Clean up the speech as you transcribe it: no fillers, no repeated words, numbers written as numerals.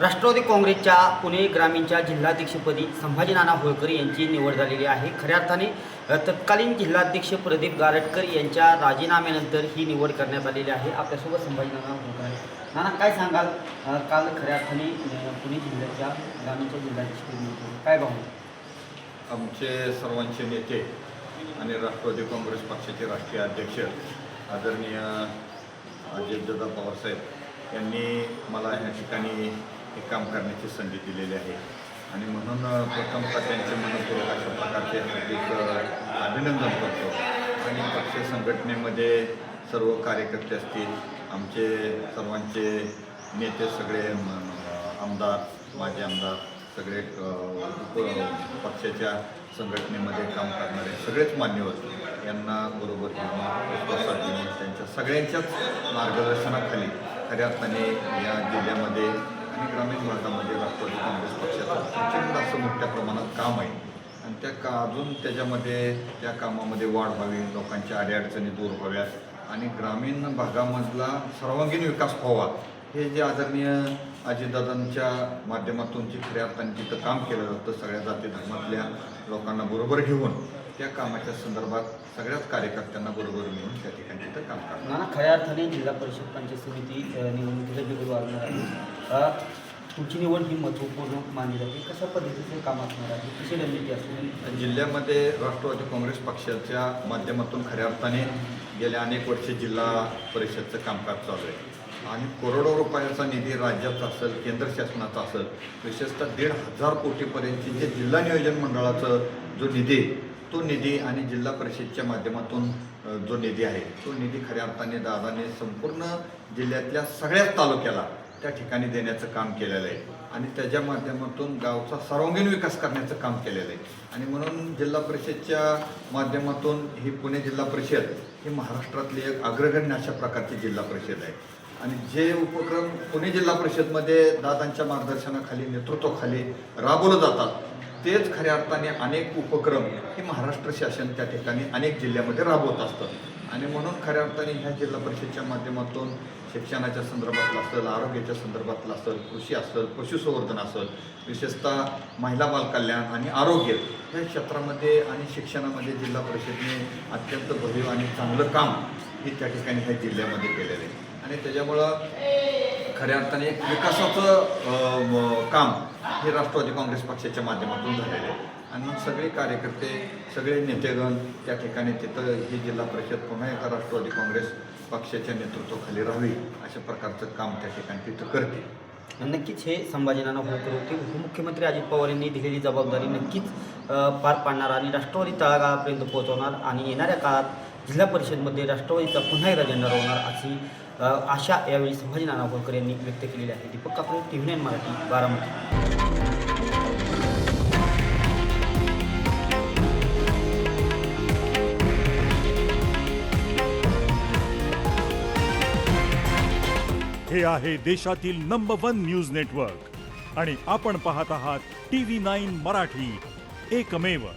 राष्ट्रवादी काँग्रेसच्या पुणे ग्रामीणच्या जिल्हाध्यक्षपदी संभाजी नाना होळकर यांची निवड झालेली आहे। खऱ्या अर्थाने तत्कालीन जिल्हाध्यक्ष प्रदीप गारटकर यांच्या राजीनाम्यानंतर ही निवड करण्यात आलेली आहे। आपल्यासोबत संभाजी नाना होळकर आहे। नाना, काय सांगाल, काल खऱ्या अर्थाने पुणे जिल्ह्याच्या ग्रामीणच्या जिल्हाध्यक्षपदी काय भावना? आमचे सर्वांचे नेते आणि राष्ट्रवादी काँग्रेस पक्षाचे राष्ट्रीय अध्यक्ष आदरणीय अजितदादा पवारसाहेब यांनी मला ह्या ठिकाणी हे काम करण्याची संधी दिलेली आहे आणि म्हणून प्रथमतः त्यांचे मनपूर्वक अशा प्रकारचे हार्दिक अभिनंदन करतो। आणि पक्ष संघटनेमध्ये सर्व कार्यकर्ते असतील, आमचे सर्वांचे नेते, सगळे आमदार, माजी आमदार, सगळे पक्षाच्या संघटनेमध्ये काम करणारे सगळेच मान्यवर यांना बरोबर घेऊन विश्वासात घेऊन त्यांच्या सगळ्यांच्याच मार्गदर्शनाखाली खऱ्या अर्थाने या जिल्ह्यामध्ये आणि ग्रामीण भागामध्ये राष्ट्रवादी काँग्रेस पक्षाचं प्रचंड असं मोठ्या प्रमाणात काम आहे आणि अजून त्याच्यामध्ये त्या कामामध्ये वाढ व्हावी, लोकांच्या अडीअडचणी दूर व्हाव्यात आणि ग्रामीण भागामधला सर्वांगीण विकास व्हावा, हे जे आदरणीय अजितदादांच्या माध्यमातून जे खऱ्या अर्थाने तिथं काम केलं जातं, सगळ्या जाती धर्मातल्या लोकांना बरोबर घेऊन त्या कामाच्या संदर्भात सगळ्याच कार्यकर्त्यांना बरोबर घेऊन त्या ठिकाणी तिथं काम करणार। नाना, खऱ्या अर्थाने जिल्हा परिषद पंचायत समिती निवडणुकीला बिगुल वाढणार आहे। तुमची निवड ही महत्त्वपूर्ण मानली जाते। कशा पद्धतीचे काम असणार आहे, कशी रणनीती असते? जिल्ह्यामध्ये राष्ट्रवादी काँग्रेस पक्षाच्या माध्यमातून खऱ्या अर्थाने गेल्या अनेक वर्षे जिल्हा परिषदचं कामकाज चालू आहे आणि करोडो रुपयाचा निधी राज्याचा असेल, केंद्र शासनाचा असेल, विशेषतः 1,500 कोटीपर्यंतची जे जिल्हा नियोजन मंडळाचं जो निधी, तो निधी आणि जिल्हा परिषदच्या माध्यमातून जो निधी आहे, तो निधी खऱ्या अर्थाने दादाने संपूर्ण जिल्ह्यातल्या सगळ्याच तालुक्याला त्या ठिकाणी देण्याचं काम केलेलं आहे आणि त्याच्या माध्यमातून गावचा सर्वांगीण विकास करण्याचं काम केलेलं आहे आणि म्हणून जिल्हा परिषदच्या माध्यमातून ही पुणे जिल्हा परिषद ही महाराष्ट्रातली एक अग्रगण्य अशा प्रकारची जिल्हा परिषद आहे आणि जे उपक्रम पुणे जिल्हा परिषदमध्ये दादांच्या मार्गदर्शनाखाली, नेतृत्वाखाली राबवले जातात, तेच खऱ्या अर्थाने अनेक उपक्रम हे महाराष्ट्र शासन त्या ठिकाणी अनेक जिल्ह्यामध्ये राबवत असतं आणि म्हणून खऱ्या अर्थाने ह्या जिल्हा परिषदच्या माध्यमातून शिक्षणाच्या संदर्भातलं असेल, आरोग्याच्या संदर्भातलं असेल, कृषी असेल, पशुसंवर्धन असेल, विशेषतः महिला बालकल्याण आणि आरोग्य या क्षेत्रामध्ये आणि शिक्षणामध्ये जिल्हा परिषदेने अत्यंत भरीव आणि चांगलं काम हे त्या ठिकाणी ह्या जिल्ह्यामध्ये केलेलं आहे आणि त्याच्यामुळं खऱ्या अर्थाने एक विकासाचं काम हे राष्ट्रवादी काँग्रेस पक्षाच्या माध्यमातून झालेलं आहे आणि सगळे कार्यकर्ते, सगळे नेतेगण त्या ठिकाणी तिथं ही जिल्हा परिषद पुन्हा एकदा राष्ट्रवादी काँग्रेस पक्षाच्या नेतृत्वाखाली राहावी अशा प्रकारचं काम त्या ठिकाणी तिथं करते। नक्कीच हे संभाजी नाना होळकर होते। उपमुख्यमंत्री अजित पवार यांनी दिलेली जबाबदारी नक्कीच पार पाडणार आणि राष्ट्रवादी तळागाळापर्यंत पोहोचवणार आणि येणाऱ्या काळात जिल्हा परिषदमध्ये राष्ट्रवादीचा पुन्हा एकदा झेंडा रोवणार अशी आशा यावेळी संभाजी नाना होळकर यांनी व्यक्त केलेली आहे। दीपक कापरे, TV9 मराठी, बारामती। हे आहे देशातील नंबर 1 न्यूज नेटवर्क आणि आपण पाहत आहात TV9 मराठी, एकमेव।